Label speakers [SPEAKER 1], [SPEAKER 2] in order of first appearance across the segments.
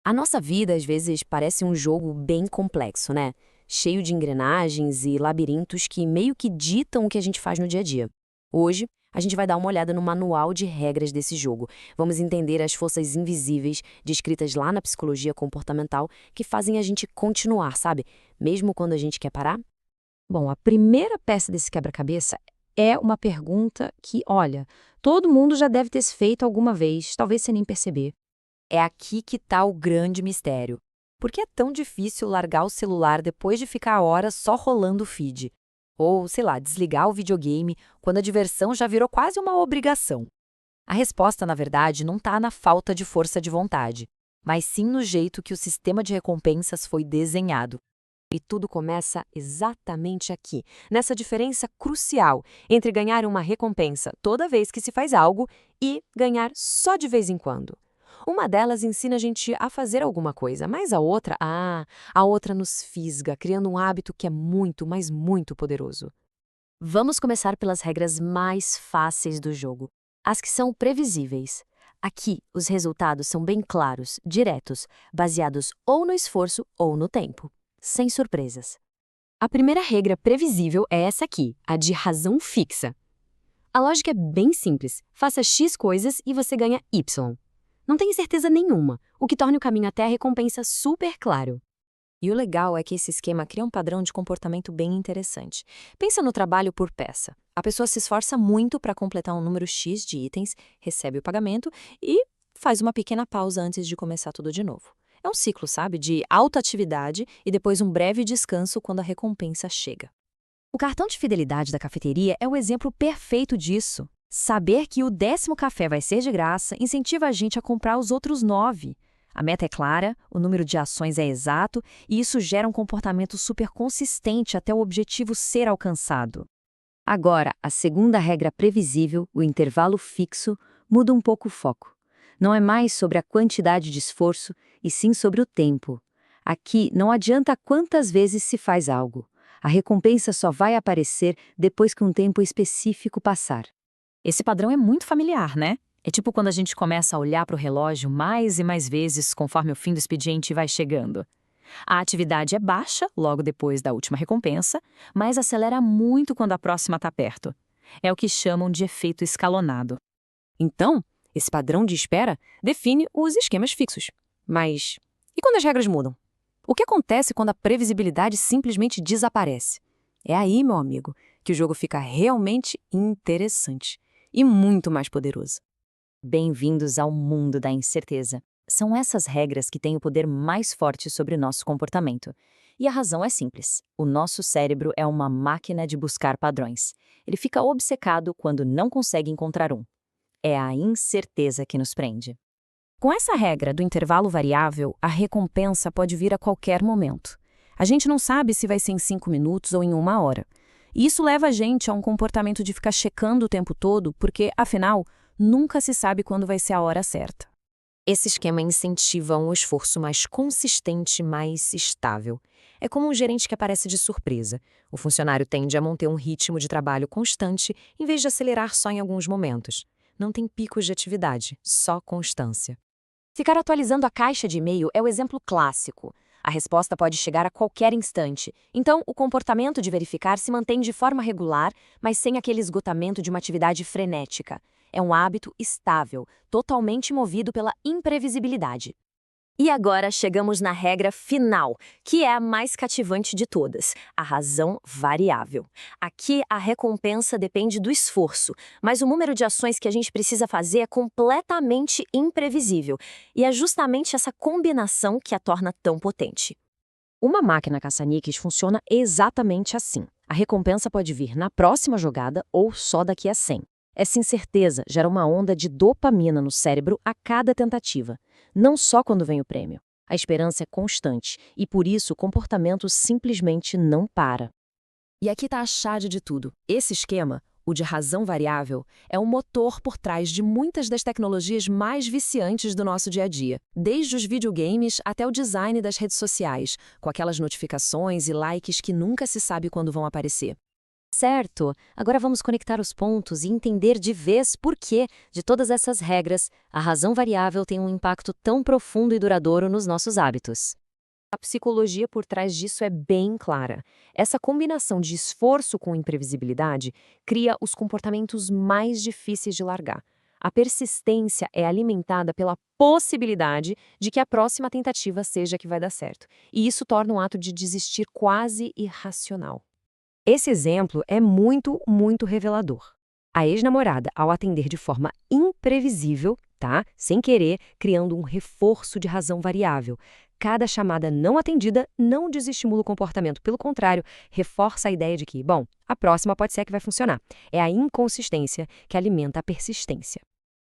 [SPEAKER 1] A nossa vida, às vezes, parece um jogo bem complexo, né? Cheio de engrenagens e labirintos que meio que ditam o que a gente faz no dia a dia. Hoje, a gente vai dar uma olhada no manual de regras desse jogo. Vamos entender as forças invisíveis descritas lá na psicologia comportamental que fazem a gente continuar, sabe? Mesmo quando a gente quer parar.
[SPEAKER 2] Bom, a primeira peça desse quebra-cabeça é uma pergunta que, olha, todo mundo já deve ter se feito alguma vez, talvez sem nem perceber.
[SPEAKER 3] É aqui que está o grande mistério. Por que é tão difícil largar o celular depois de ficar horas só rolando o feed? Ou, sei lá, desligar o videogame quando a diversão já virou quase uma obrigação? A resposta, na verdade, não está na falta de força de vontade, mas sim no jeito que o sistema de recompensas foi desenhado.
[SPEAKER 1] E tudo começa exatamente aqui, nessa diferença crucial entre ganhar uma recompensa toda vez que se faz algo e ganhar só de vez em quando. Uma delas ensina a gente a fazer alguma coisa, mas a outra nos fisga, criando um hábito que é muito, mas muito poderoso. Vamos começar pelas regras mais fáceis do jogo, as que são previsíveis. Aqui, os resultados são bem claros, diretos, baseados ou no esforço ou no tempo, sem surpresas. A primeira regra previsível é essa aqui, a de razão fixa. A lógica é bem simples: faça X coisas e você ganha Y. Não tem certeza nenhuma, o que torna o caminho até a recompensa super claro.
[SPEAKER 3] E o legal é que esse esquema cria um padrão de comportamento bem interessante. Pensa no trabalho por peça. A pessoa se esforça muito para completar um número X de itens, recebe o pagamento e faz uma pequena pausa antes de começar tudo de novo. É um ciclo, sabe? De alta atividade e depois um breve descanso quando a recompensa chega.
[SPEAKER 2] O cartão de fidelidade da cafeteria é o exemplo perfeito disso. Saber que o 10º café vai ser de graça incentiva a gente a comprar os outros 9. A meta é clara, o número de ações é exato e isso gera um comportamento super consistente até o objetivo ser alcançado. Agora, a segunda regra previsível, o intervalo fixo, muda um pouco o foco. Não é mais sobre a quantidade de esforço, e sim sobre o tempo. Aqui, não adianta quantas vezes se faz algo. A recompensa só vai aparecer depois que um tempo específico passar.
[SPEAKER 3] Esse padrão é muito familiar, né? É tipo quando a gente começa a olhar para o relógio mais e mais vezes conforme o fim do expediente vai chegando. A atividade é baixa logo depois da última recompensa, mas acelera muito quando a próxima está perto. É o que chamam de efeito escalonado.
[SPEAKER 1] Então, esse padrão de espera define os esquemas fixos. Mas e quando as regras mudam? O que acontece quando a previsibilidade simplesmente desaparece? É aí, meu amigo, que o jogo fica realmente interessante e muito mais poderoso.
[SPEAKER 3] Bem-vindos ao mundo da incerteza. São essas regras que têm o poder mais forte sobre o nosso comportamento. E a razão é simples. O nosso cérebro é uma máquina de buscar padrões. Ele fica obcecado quando não consegue encontrar um. É a incerteza que nos prende.
[SPEAKER 2] Com essa regra do intervalo variável, a recompensa pode vir a qualquer momento. A gente não sabe se vai ser em 5 minutos ou em 1 hora. E isso leva a gente a um comportamento de ficar checando o tempo todo, porque, afinal, nunca se sabe quando vai ser a hora certa.
[SPEAKER 3] Esse esquema incentiva um esforço mais consistente, mais estável. É como um gerente que aparece de surpresa. O funcionário tende a manter um ritmo de trabalho constante, em vez de acelerar só em alguns momentos. Não tem picos de atividade, só constância.
[SPEAKER 1] Ficar atualizando a caixa de e-mail é o exemplo clássico. A resposta pode chegar a qualquer instante, então o comportamento de verificar se mantém de forma regular, mas sem aquele esgotamento de uma atividade frenética. É um hábito estável, totalmente movido pela imprevisibilidade. E agora chegamos na regra final, que é a mais cativante de todas, a razão variável. Aqui a recompensa depende do esforço, mas o número de ações que a gente precisa fazer é completamente imprevisível. E é justamente essa combinação que a torna tão potente. Uma máquina caça-níqueis funciona exatamente assim. A recompensa pode vir na próxima jogada ou só daqui a 100. Essa incerteza gera uma onda de dopamina no cérebro a cada tentativa, não só quando vem o prêmio. A esperança é constante e, por isso, o comportamento simplesmente não para. E aqui está a chave de tudo. Esse esquema, o de razão variável, é o motor por trás de muitas das tecnologias mais viciantes do nosso dia a dia, desde os videogames até o design das redes sociais, com aquelas notificações e likes que nunca se sabe quando vão aparecer.
[SPEAKER 2] Certo, agora vamos conectar os pontos e entender de vez por que, de todas essas regras, a razão variável tem um impacto tão profundo e duradouro nos nossos hábitos.
[SPEAKER 1] A psicologia por trás disso é bem clara. Essa combinação de esforço com imprevisibilidade cria os comportamentos mais difíceis de largar. A persistência é alimentada pela possibilidade de que a próxima tentativa seja a que vai dar certo. E isso torna um ato de desistir quase irracional.
[SPEAKER 2] Esse exemplo é muito revelador. A ex-namorada, ao atender de forma imprevisível, tá? Sem querer, criando um reforço de razão variável. Cada chamada não atendida não desestimula o comportamento, pelo contrário, reforça a ideia de que, bom, a próxima pode ser que vai funcionar. É a inconsistência que alimenta a persistência.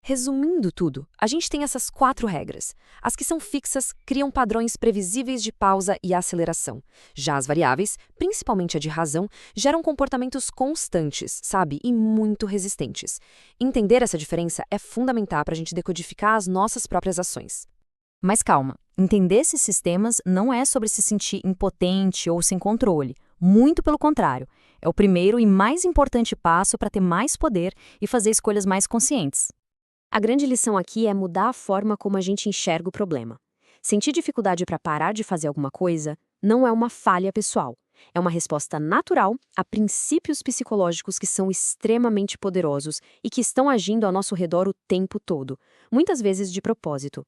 [SPEAKER 2] Resumindo tudo, a gente tem essas 4 regras. As que são fixas criam padrões previsíveis de pausa e aceleração. Já as variáveis, principalmente a de razão, geram comportamentos constantes, sabe? E muito resistentes. Entender essa diferença é fundamental para a gente decodificar as nossas próprias ações. Mas calma, entender esses sistemas não é sobre se sentir impotente ou sem controle. Muito pelo contrário, é o primeiro e mais importante passo para ter mais poder e fazer escolhas mais conscientes.
[SPEAKER 1] A grande lição aqui é mudar a forma como a gente enxerga o problema. Sentir dificuldade para parar de fazer alguma coisa não é uma falha pessoal. É uma resposta natural a princípios psicológicos que são extremamente poderosos e que estão agindo ao nosso redor o tempo todo, muitas vezes de propósito.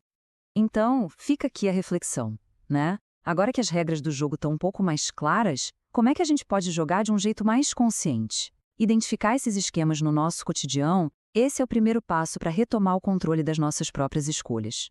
[SPEAKER 3] Então, fica aqui a reflexão, né? Agora que as regras do jogo estão um pouco mais claras, como é que a gente pode jogar de um jeito mais consciente? Identificar esses esquemas no nosso cotidiano, esse é o primeiro passo para retomar o controle das nossas próprias escolhas.